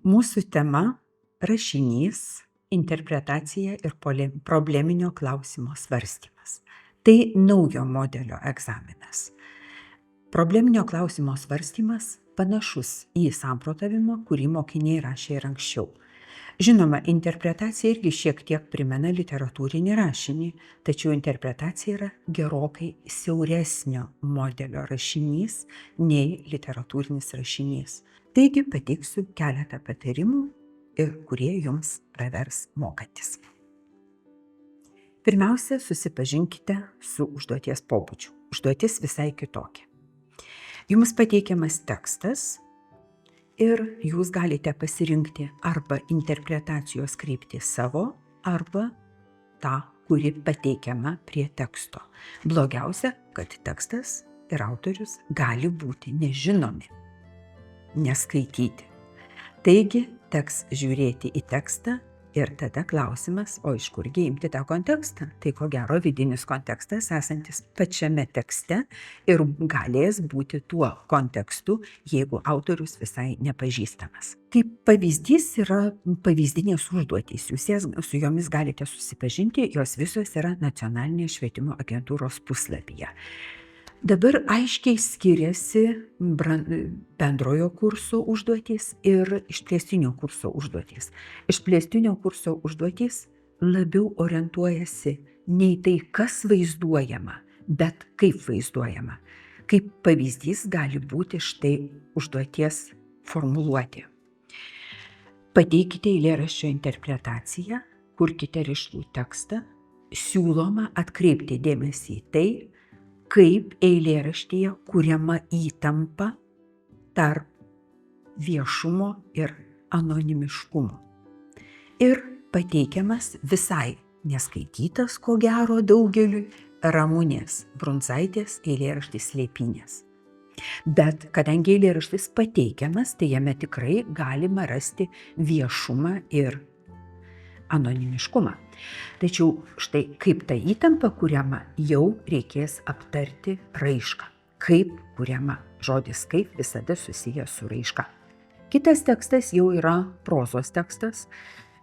Mūsų tema – rašinys, interpretacija ir probleminio klausimo svarstymas. Tai naujo modelio egzaminas. Probleminio klausimo svarstymas panašus į samprotavimą, kurį mokiniai rašė ir anksčiau. Žinoma, interpretacija irgi šiek tiek primena literatūrinį rašinį, tačiau interpretacija yra gerokai siauresnio modelio rašinys nei literatūrinis rašinys. Taigi pateiksiu keletą patarimų, kurie jums pravers mokantis. Pirmiausia, susipažinkite su užduoties pobūdžiu. Užduotis visai kitokia. Jums pateikiamas tekstas ir jūs galite pasirinkti arba interpretacijos kryptį savo, arba tą, kuri pateikiama prie teksto. Blogiausia, kad tekstas ir autorius gali būti nežinomi, neskaityti. Taigi, teks žiūrėti į tekstą ir tada klausimas, o iš kurgi imti tą kontekstą? Tai ko gero vidinis kontekstas esantis pačiame tekste ir galės būti tuo kontekstu, jeigu autorius visai nepažįstamas. Kaip pavyzdys yra pavyzdinės užduotys, jūs su jomis galite susipažinti, jos visos yra Nacionalinės švietimo agentūros puslapyje. Dabar aiškiai skiriasi bendrojo kurso užduotys ir išplėstinio kurso užduotys. Išplėstinio kurso užduotys labiau orientuojasi ne į tai, kas vaizduojama, bet kaip vaizduojama. Kaip pavyzdys gali būti štai užduoties formuluotė. Pateikite eilėraščio interpretaciją, kurkite rišlų tekstą, siūloma atkreipti dėmesį į tai, kaip eilėraštyje kuriama įtampa tarp viešumo ir anonimiškumo. Ir pateikiamas visai neskaitytas, ko gero daugeliui, Ramunės Brundzaitės eilėraštis Slėpynės. Bet kadangi eilėraštis pateikiamas, tai jame tikrai galima rasti viešumą ir anonimiškumą. Tačiau štai kaip ta įtampa kuriama, jau reikės aptarti raišką. Kaip kuriama. Žodis kaip visada susijęs su raiška. Kitas tekstas jau yra prozos tekstas.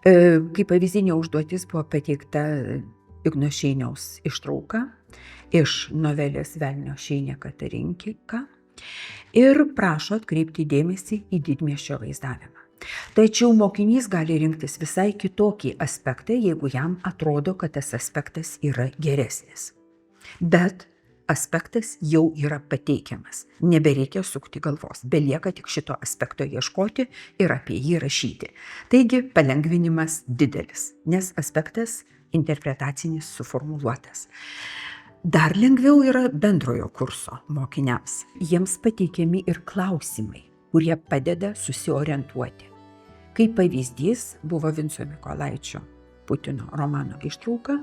Kaip pavyzdinė užduotis buvo pateikta Igno Šeiniaus ištrauka iš novelės Velnio Šeinė Katarinka ir prašo atkreipti dėmesį į didmiesčio vaizdavimą. Tačiau mokinys gali rinktis visai kitokį aspektą, jeigu jam atrodo, kad tas aspektas yra geresnis. Bet aspektas jau yra pateikiamas. Nebereikia sukti galvos. Belieka tik šito aspekto ieškoti ir apie jį rašyti. Taigi palengvinimas didelis, nes aspektas interpretacinis suformuluotas. Dar lengviau yra bendrojo kurso mokiniams. Jiems pateikiami ir klausimai, kurie padeda susiorientuoti. Kaip pavyzdys buvo Vinco Mykolaičio Putino romano ištrauka,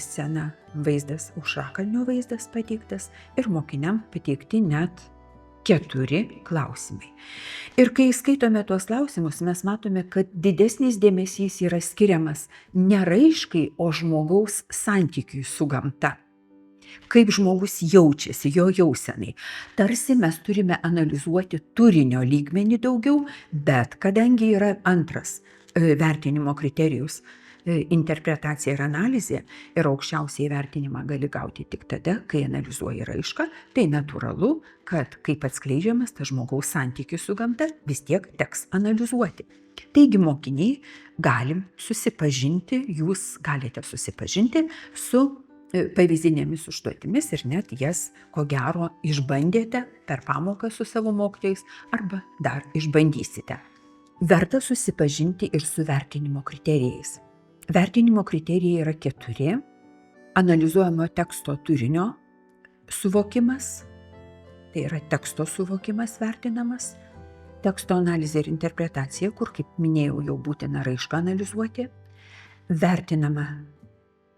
scena vaizdas, Aušrakalnio vaizdas pateiktas ir mokiniam pateikti net 4 klausimai. Ir kai skaitome tuos klausimus, mes matome, kad didesnis dėmesys yra skiriamas ne raiškai, o žmogaus santykiui su gamta. Kaip žmogus jaučiasi, jo jausenai. Tarsi mes turime analizuoti turinio lygmenį daugiau, bet kadangi yra antras vertinimo kriterijus interpretacija ir analizė ir aukščiausiai vertinimą gali gauti tik tada, kai analizuoji raišką, tai natūralu, kad kaip atskleidžiamas tas žmogaus santykis su gamta, vis tiek teks analizuoti. Taigi mokiniai jūs galite susipažinti su pavyzdinėmis užduotimis ir net jas, ko gero, išbandėte per pamoką su savo mokytojais arba dar išbandysite. Verta susipažinti ir su vertinimo kriterijais. Vertinimo kriterijai yra 4. Analizuojamo teksto turinio suvokimas, tai yra teksto suvokimas vertinamas, teksto analizė ir interpretacija, kur, kaip minėjau, jau būtina raišką analizuoti, vertinama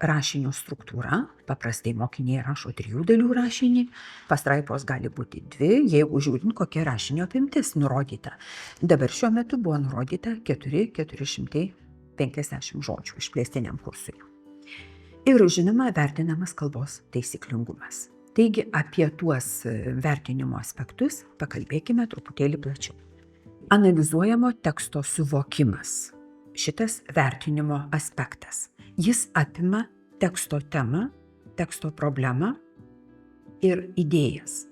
rašinio struktūra, paprastai mokiniai rašo 3 dalių rašinį, pastraipos gali būti 2, jeigu žiūrint, kokia rašinio apimtis nurodyta. Dabar šiuo metu buvo nurodyta 450 žodžių išplėstiniam kursui. Ir žinoma, vertinamas kalbos taisyklingumas. Taigi apie tuos vertinimo aspektus pakalbėkime truputėlį plačiau. Analizuojamo teksto suvokimas. Šitas vertinimo aspektas. Jis apima teksto temą, teksto problemą ir idėjas.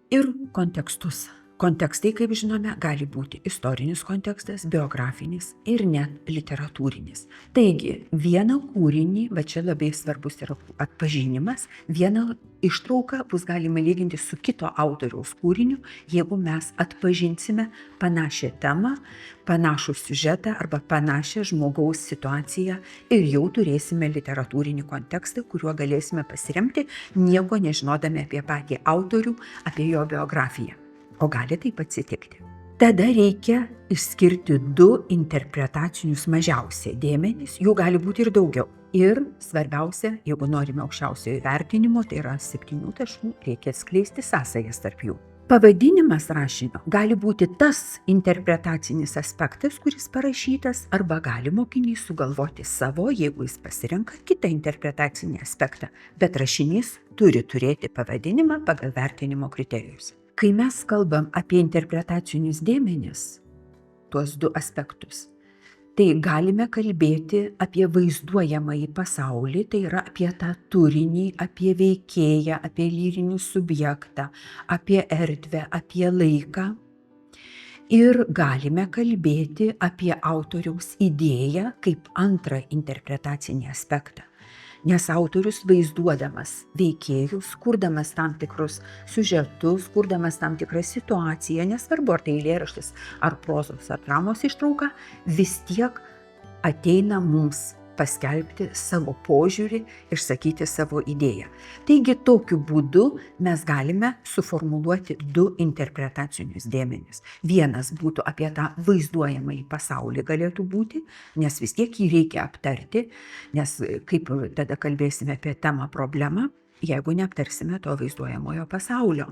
Ir kontekstus. Kontekstai, kaip žinome, gali būti istorinis kontekstas, biografinis ir net literatūrinis. Taigi, vieną kūrinį, va čia labai svarbus yra atpažinimas, vieną ištrauką bus galima lyginti su kito autoriaus kūriniu, jeigu mes atpažinsime panašią temą, panašų siužetą arba panašią žmogaus situaciją ir jau turėsime literatūrinį kontekstą, kuriuo galėsime pasiremti, nieko nežinodami apie patį autorių, apie jo biografiją. O gali taip atsitikti. Tada reikia išskirti 2 interpretacinius mažiausiai dėmenis, jų gali būti ir daugiau. Ir svarbiausia, jeigu norime aukščiausiojo įvertinimo, tai yra 7 taškų, reikia atskleisti sąsajas tarp jų. Pavadinimas rašinio gali būti tas interpretacinis aspektas, kuris parašytas, arba gali mokinys sugalvoti savo, jeigu jis pasirenka kitą interpretacinį aspektą, bet rašinys turi turėti pavadinimą pagal vertinimo kriterijus. Kai mes kalbam apie interpretacinius dėmenis, tuos 2 aspektus, tai galime kalbėti apie vaizduojamąjį pasaulį, tai yra apie tą turinį, apie veikėją, apie lyrinį subjektą, apie erdvę, apie laiką. Ir galime kalbėti apie autoriaus idėją kaip antrą interpretacinį aspektą. Nes autorius vaizduodamas veikėjus, kurdamas tam tikrus siužetus, kurdamas tam tikrą situaciją, nesvarbu ar tai eilėraštis, ar prozos, ar dramos ištrauka, vis tiek ateina mums paskelbti savo požiūrį, išsakyti savo idėją. Taigi tokiu būdu mes galime suformuluoti 2 interpretacinius dėmenis. Vienas būtų apie tą vaizduojamąjį pasaulį galėtų būti, nes vis tiek jį reikia aptarti, nes kaip tada kalbėsime apie temą problemą, jeigu neaptarsime to vaizduojamojo pasaulio.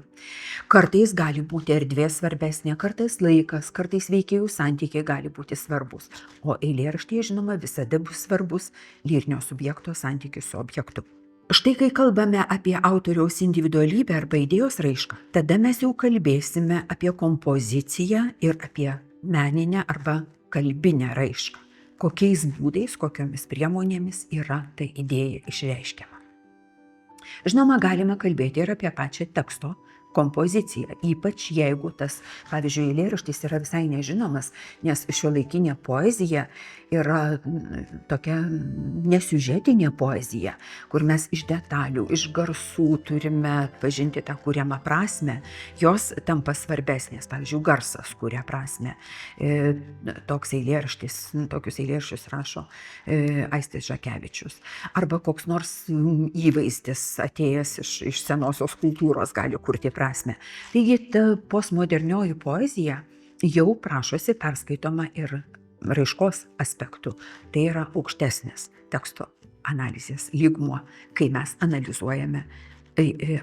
Kartais gali būti erdvė svarbesnė, kartais laikas, kartais veikėjų santykiai gali būti svarbus. O eilėraštyje, žinoma, visada bus svarbus lyrinio subjekto santykis su objektu. Štai kai kalbame apie autoriaus individualybę arba idėjos raišką, tada mes jau kalbėsime apie kompoziciją ir apie meninę arba kalbinę raišką. Kokiais būdais, kokiomis priemonėmis yra ta idėja išreiškiama. Žinoma, galime kalbėti ir apie pačią teksto kompoziciją, ypač jeigu tas, pavyzdžiui, eilėraštis yra visai nežinomas, nes šiuolaikinė poezija yra tokia nesiužetinė poezija, kur mes iš detalių, iš garsų turime pažinti tą kuriamą prasmę, jos tampa svarbesnės, pavyzdžiui, garsas kuria prasmę. Toks eilėraštis, tokius eilėraščius rašo Aistis Žakevičius. Arba koks nors įvaizdis atėjęs iš senosios kultūros gali kurti prasme. Taigi ta postmodernioji poezija jau prašosi perskaitoma ir raiškos aspektų. Tai yra aukštesnis teksto analizės lygmuo, kai mes analizuojame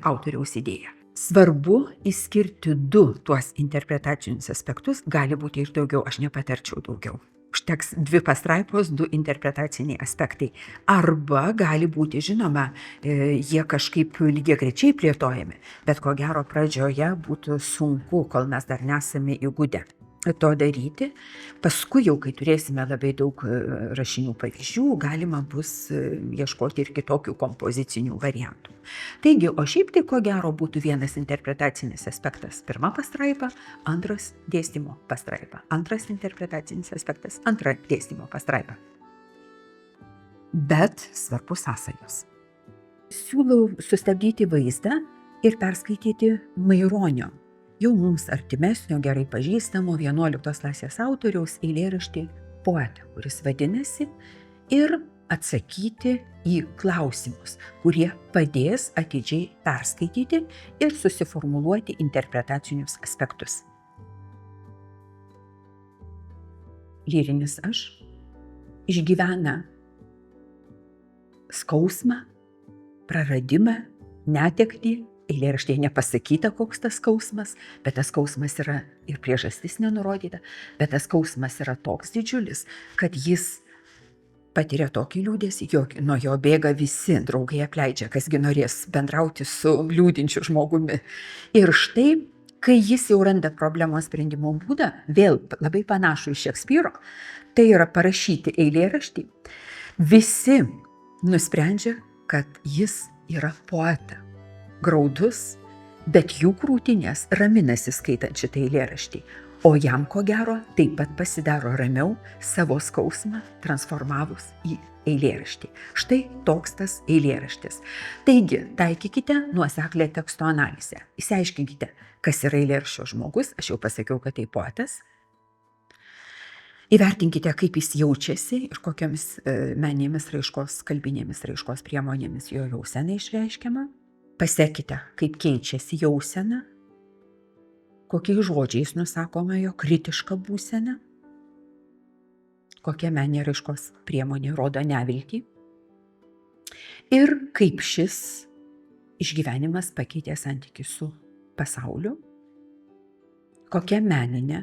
autoriaus idėją. Svarbu išskirti 2 tuos interpretacinius aspektus, gali būti ir daugiau, aš nepatarčiau daugiau. Užteks 2 pastraipos, 2 interpretaciniai aspektai. Arba gali būti, žinoma, jie kažkaip lygiagrečiai plėtojami, bet ko gero pradžioje būtų sunku, kol mes dar nesame įgudę to daryti. Paskui jau, kai turėsime labai daug rašinių pavyzdžių, galima bus ieškoti ir kitokių kompozicinių variantų. Taigi, o šiaip tai ko gero būtų vienas interpretacinis aspektas, 1 pastraipa, 2 dėstymo pastraipa, 2 interpretacinis aspektas, 2 dėstymo pastraipa. Bet svarbu sąsajos. Siūlau sustabdyti vaizdą ir perskaityti Maironio, jau mums artimesnio, gerai pažįstamo 11 klasės autoriaus eilėraštį Poetą, kuris vadinasi, ir atsakyti į klausimus, kurie padės atidžiai perskaityti ir susiformuluoti interpretacinius aspektus. Lyrinis aš išgyvena skausmą, praradimą, netektį. Eilėraštyje nepasakyta, koks tas skausmas, bet tas skausmas yra ir priežastis nenurodyta, bet tas skausmas yra toks didžiulis, kad jis patiria tokį liūdesį, nuo jo bėga visi, draugai apleidžia, kasgi norės bendrauti su liūdinčiu žmogumi. Ir štai, kai jis jau randa problemos sprendimo būdą, vėl labai panašų į Šekspyro, tai yra parašyti eilėraštį, visi nusprendžia, kad jis yra poeta, graudus, bet jų krūtinės raminasi skaitant šitą eilėraštį, o jam, ko gero, taip pat pasidaro ramiau savo skausmą transformavus į eilėraštį. Štai toks tas eilėraštis. Taigi, taikykite nuoseklę teksto analizę. Išsiaiškinkite, kas yra eilėraščio žmogus, aš jau pasakiau, kad tai poetas. Įvertinkite, kaip jis jaučiasi ir kokiamis meninėmis raiškos, kalbinėmis raiškos priemonėmis jo jausena išreiškiama. Pasekite, kaip keičiasi jausena, kokiais žodžiais nusakoma jo kritiška būsena, kokia meninė raiškos priemonė rodo neviltį ir kaip šis išgyvenimas pakeitė santykį su pasauliu, kokia meninė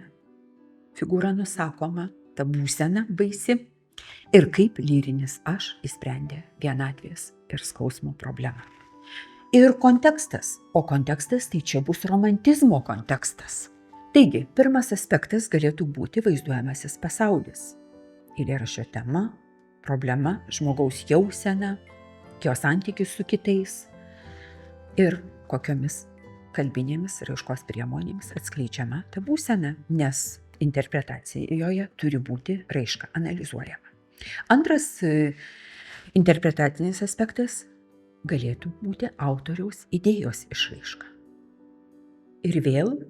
figūra nusakoma, ta būsena baisi ir kaip lyrinis aš išsprendė vienatvės ir skausmo problemą. Ir kontekstas, o kontekstas tai čia bus romantizmo kontekstas. Taigi, pirmas aspektas galėtų būti vaizduojamasis pasaulis. Eilėraščio tema, problema, žmogaus jausena, jo santykis su kitais ir kokiomis kalbinėmis raiškos priemonėmis atskleidžiama ta būsena, nes interpretacijoje turi būti raiška analizuojama. Antras interpretacinis aspektas galėtų būti autoriaus idėjos išraiška. Ir vėl,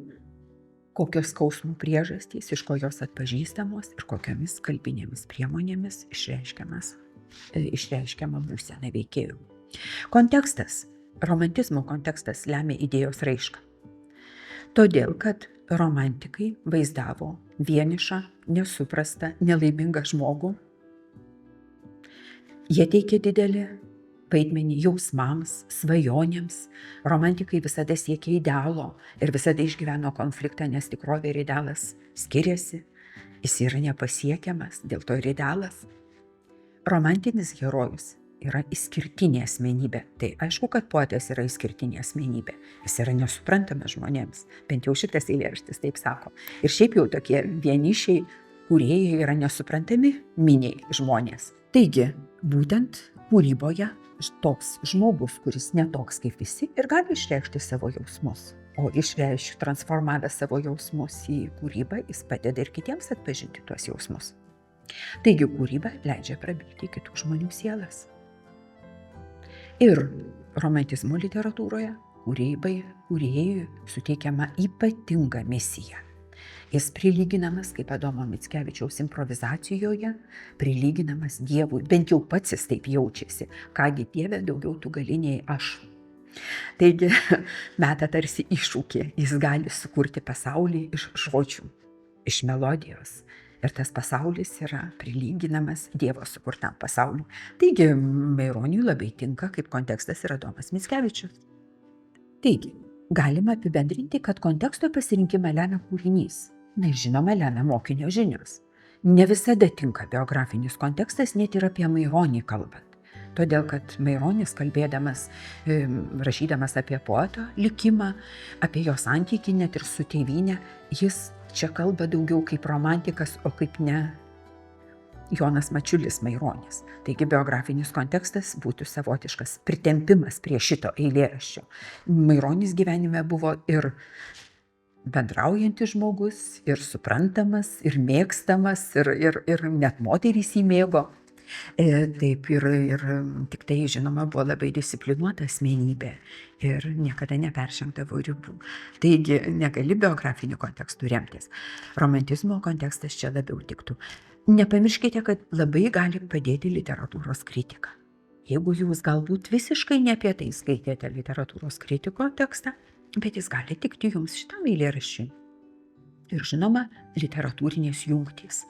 kokios skausmų priežastys, iš ko jos atpažįstamos ir kokiamis kalbinėmis priemonėmis išreiškiama būsena veikėjų. Kontekstas, romantizmo kontekstas lemia idėjos raišką. Todėl, kad romantikai vaizdavo vienišą, nesuprastą, nelaimingą žmogų. Jie teikė didelį vaidmenį jausmams, svajonėms. Romantikai visada siekė idealo ir visada išgyveno konfliktą, nes tikrovė ir idealas skiriasi. Jis yra nepasiekiamas, dėl to ir idealas. Romantinis herojus yra išskirtinė asmenybė. Tai aišku, kad poetas yra išskirtinė asmenybė. Jis yra nesuprantamas žmonėms. Bent jau šitas eilėraštis taip sako. Ir šiaip jau tokie vienišiai kūrėjai yra nesuprantami miniai žmonės. Taigi, būtent kūryboje toks žmogus, kuris netoks kaip visi ir gali išreikšti savo jausmus. O transformavęs savo jausmus į kūrybą, jis padeda ir kitiems atpažinti tuos jausmus. Taigi kūryba leidžia prabilti kitų žmonių sielas. Ir romantizmo literatūroje kūrėjui suteikiama ypatinga misija. Jis prilyginamas, kaip Adomo Mickevičiaus improvizacijoje, prilyginamas Dievui, bent jau pats jis taip jaučiasi. Kągi Dieve, daugiau tu gali nei aš. Taigi, meta tarsi iššūkį, jis gali sukurti pasaulį iš žodžių, iš melodijos. Ir tas pasaulis yra prilyginamas Dievo sukurtam pasauliu. Taigi, Maironiui labai tinka kaip kontekstas ir Adomas Mickevičius. Taigi, galima apibendrinti, kad konteksto pasirinkimą lemia kūrinys. Na ir žinoma, lemia mokinio žinios. Ne visada tinka biografinis kontekstas, net ir apie Maironį kalbant. Todėl, kad Maironis kalbėdamas, rašydamas apie poeto likimą, apie jo santykį net ir su tėvyne, jis čia kalba daugiau kaip romantikas, o kaip ne Jonas Mačiulis Maironis. Taigi biografinis kontekstas būtų savotiškas pritempimas prie šito eilėraščio. Maironis gyvenime buvo ir bendraujantis žmogus, ir suprantamas, ir mėgstamas, ir net moterys jį mėgo. Taip, ir tik tai, žinoma, buvo labai disciplinuota asmenybė ir niekada neperžengdavo ribų. Taigi negali biografinių kontekstų remtis. Romantizmo kontekstas čia labiau tiktų. Nepamirškite, kad labai gali padėti literatūros kritika. Jeigu jūs galbūt visiškai ne apie tai skaitėte literatūros kritiko tekstą, bet jis gali tikti jums šitam eilėraščiui. Ir žinoma, literatūrinės jungtys.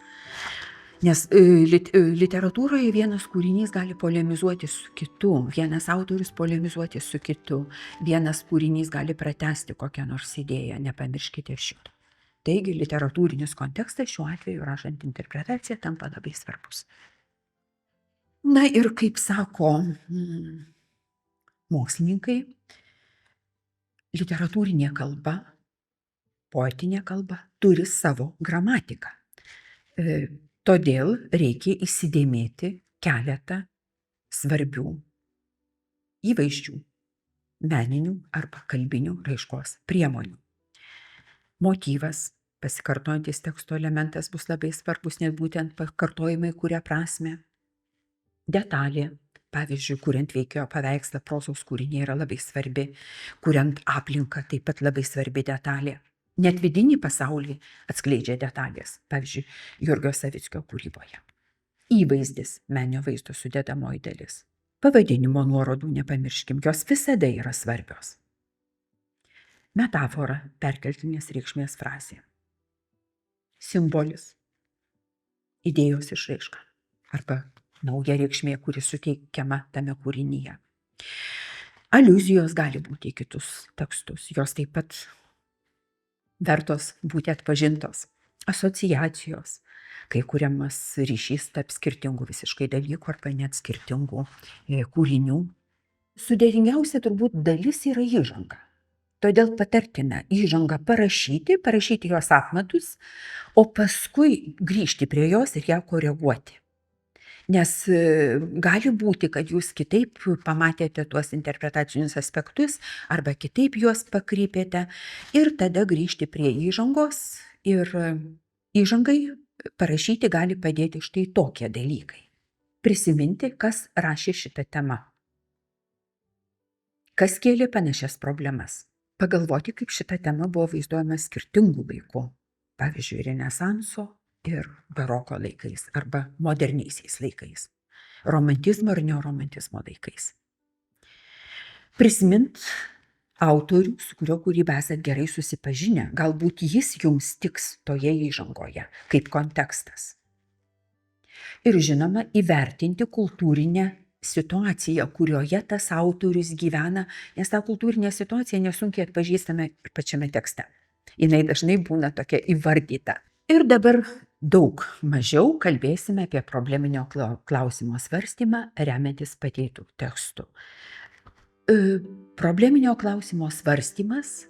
Nes literatūroje vienas kūrinys gali polemizuoti su kitu, vienas autorius polemizuoti su kitu, vienas kūrinys gali pratęsti kokią nors idėją, nepamirškite šito. Taigi literatūrinis kontekstas šiuo atveju rašant interpretaciją tampa labai svarbus. Na ir kaip sako mokslininkai, literatūrinė kalba Poetinė kalba turi savo gramatiką. Todėl reikia įsidėmėti keletą svarbių įvaizdžių, meninių arba kalbinių raiškos priemonių. Motyvas, pasikartojantis teksto elementas bus labai svarbus, nes būtent pakartojimai kuria prasmę. Detalė, pavyzdžiui, kuriant veikėjo paveikslą, prozos kūriniai yra labai svarbi, kuriant aplinką taip pat labai svarbi detalė. Net vidinį pasaulį atskleidžia detalės, pavyzdžiui, Jurgio Savickio kūryboje. Įvaizdis, meninio vaizdo sudedamoji dalis. Pavadinimo nuorodų nepamirškim, jos visada yra svarbios. Metafora, perkeltinės reikšmės frazė. Simbolis, idėjos išraiška arba nauja reikšmė, kuri suteikiama tame kūrinyje. Aliuzijos gali būti į kitus tekstus, jos taip pat vertos būti atpažintos. Asociacijos, kai kuriamas ryšys tarp skirtingų visiškai dalykų arba net skirtingų kūrinių. Sudėtingiausia turbūt dalis yra įžanga. Todėl patartina įžangą parašyti jos apmatus, o paskui grįžti prie jos ir ją koreguoti. Nes gali būti, kad jūs kitaip pamatėte tuos interpretacinius aspektus arba kitaip juos pakrypėte ir tada grįžti prie įžangos ir įžangai parašyti gali padėti štai tokie dalykai. Prisiminti, kas rašė šitą temą. Kas kėlė panašias problemas. Pagalvoti, kaip šita tema buvo vaizduojama skirtingų laikų. Pavyzdžiui, Renesanso ir baroko laikais arba moderniaisiais laikais. Romantizmo ir neoromantizmo laikais. Prisimint autorių, su kurio kūryba esat gerai susipažinę. Galbūt jis jums tiks toje įžangoje kaip kontekstas. Ir žinoma, įvertinti kultūrinę situaciją, kurioje tas autorius gyvena, nes tą kultūrinę situaciją nesunkiai atpažįstame ir pačiame tekste. Jinai dažnai būna tokia įvardyta. Ir dabar daug mažiau kalbėsime apie probleminio klausimo svarstymą remiantis pateiktų tekstų. Probleminio klausimo svarstymas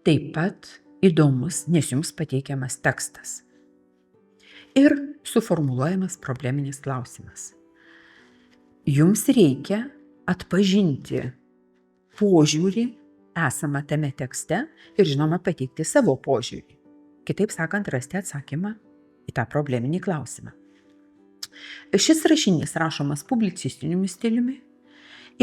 taip pat įdomus, nes jums pateikiamas tekstas. Ir suformuluojamas probleminis klausimas. Jums reikia atpažinti požiūrį esamą tame tekste ir žinoma pateikti savo požiūrį. Kitaip sakant, rasti atsakymą į tą probleminį klausimą. Šis rašinys rašomas publicistiniu stiliumi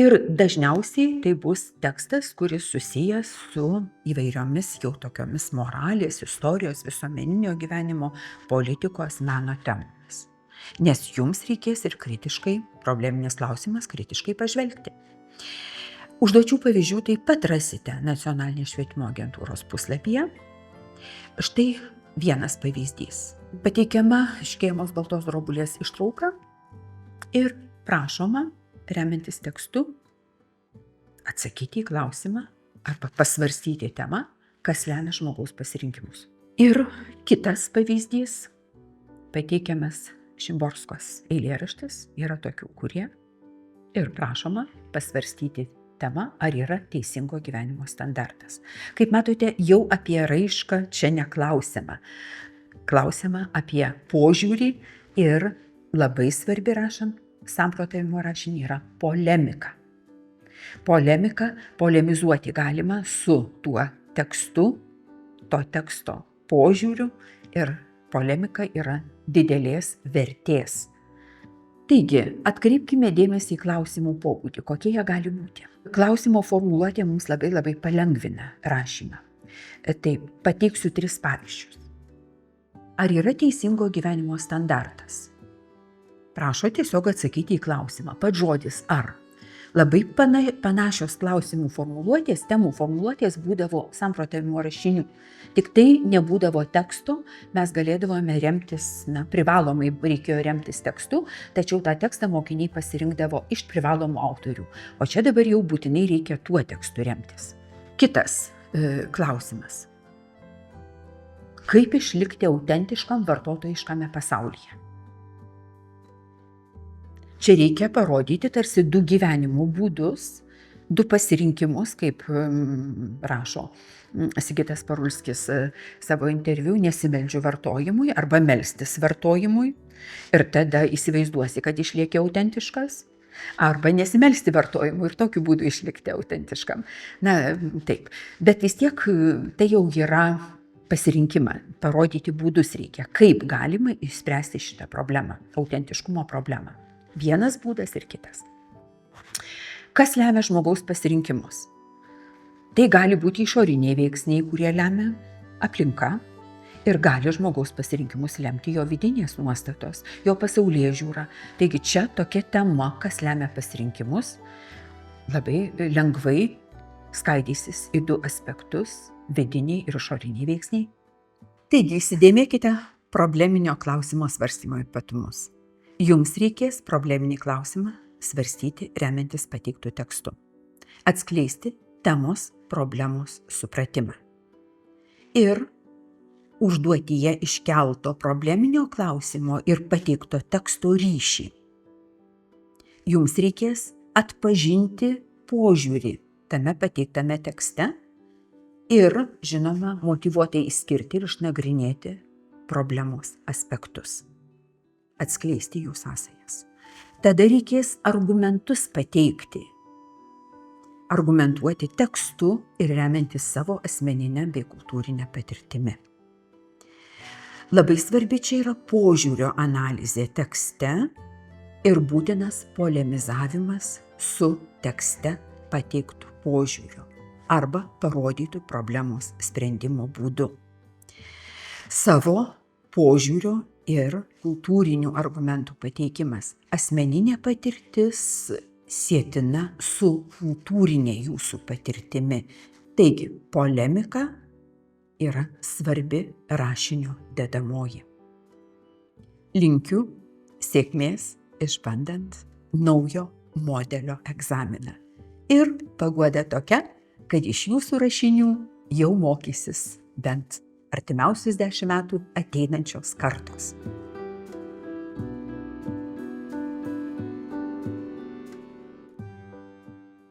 ir dažniausiai tai bus tekstas, kuris susijęs su įvairiomis jau tokiomis moralės, istorijos, visuomeninio gyvenimo, politikos, meno temomis. Nes jums reikės ir kritiškai, probleminis klausimas kritiškai pažvelgti. Užduočių pavyzdžių taip pat rasite Nacionalinės švietimo agentūros puslapyje. Štai vienas pavyzdys. Pateikiama Škėmos Baltos drobulės ištrauka ir prašoma, remiantis tekstu, atsakyti į klausimą arba pasvarstyti temą, kas lemia žmogaus pasirinkimus. Ir kitas pavyzdys, pateikiamas Šimborskos eilėraštis, yra tokių, kurie ir prašoma pasvarstyti temą, ar yra teisingo gyvenimo standartas. Kaip matote, jau apie raišką čia neklausiama. Klausiama apie požiūrį ir labai svarbi rašant samprotavimo rašinį yra polemika. Polemizuoti galima su tuo tekstu, to teksto požiūriu ir polemika yra didelės vertės. Taigi, atkreipkime dėmesį į klausimų pobūdį, kokie jie gali būti. Klausimo formuluotė mums labai palengvina rašymą. Tai pateiksiu 3 pavyzdžius. Ar yra teisingo gyvenimo standartas? Prašo tiesiog atsakyti į klausimą. Pats žodis ar. Labai panašios klausimų formuluotės, temų formuluotės būdavo samprotavimo rašinių. Tik tai nebūdavo teksto, mes galėdavome remtis, privalomai reikėjo remtis tekstu, tačiau tą tekstą mokiniai pasirinkdavo iš privalomų autorių. O čia dabar jau būtinai reikia tuo tekstu remtis. Kitas klausimas. Kaip išlikti autentiškam vartotojiškame pasaulyje? Čia reikia parodyti tarsi 2 gyvenimo būdus, du pasirinkimus, kaip rašo Sigitas Parulskis savo interviu, nesimeldžiu vartojimui arba melstis vartojimui ir tada įsivaizduosi, kad išlieki autentiškas, arba nesimelsti vartojimui ir tokiu būdu išlikti autentiškam. Na, taip, bet vis tiek tai jau yra pasirinkimą, parodyti būdus reikia, kaip galima išspręsti šitą problemą, autentiškumo problemą. Vienas būdas ir kitas. Kas lemia žmogaus pasirinkimus? Tai gali būti išoriniai veiksniai, kurie lemia aplinka ir gali žmogaus pasirinkimus lemti jo vidinės nuostatos, jo pasaulėžiūra. Taigi čia tokia tema, kas lemia pasirinkimus, labai lengvai skaidysis į du aspektus - vidiniai ir išoriniai veiksniai. Taigi įsidėmėkite probleminio klausimo svarstymo ypatumus. Jums reikės probleminį klausimą svarstyti remiantis pateiktų tekstu. Atskleisti temos problemos supratimą. Ir užduoti jie iškelto probleminio klausimo ir pateikto teksto ryšį. Jums reikės atpažinti požiūrį tame pateiktame tekste ir, žinoma, motyvuotai išskirti ir išnagrinėti problemos aspektus. Atskleisti jų sąsajas. Tada reikės argumentus pateikti. Argumentuoti tekstu ir remiantis savo asmeninę bei kultūrinę patirtimi. Labai svarbi čia yra požiūrio analizė tekste ir būtinas polemizavimas su tekste pateiktų požiūriu arba parodytų problemos sprendimo būdu. Savo požiūrio ir kultūrinių argumentų pateikimas. Asmeninė patirtis sietina su kultūrinė jūsų patirtimi. Taigi, polemika yra svarbi rašinio dedamoji. Linkiu sėkmės išbandant naujo modelio egzaminą. Ir paguoda tokia, kad iš jūsų rašinių jau mokysis bent artimiausius 10 metų ateinančios kartos.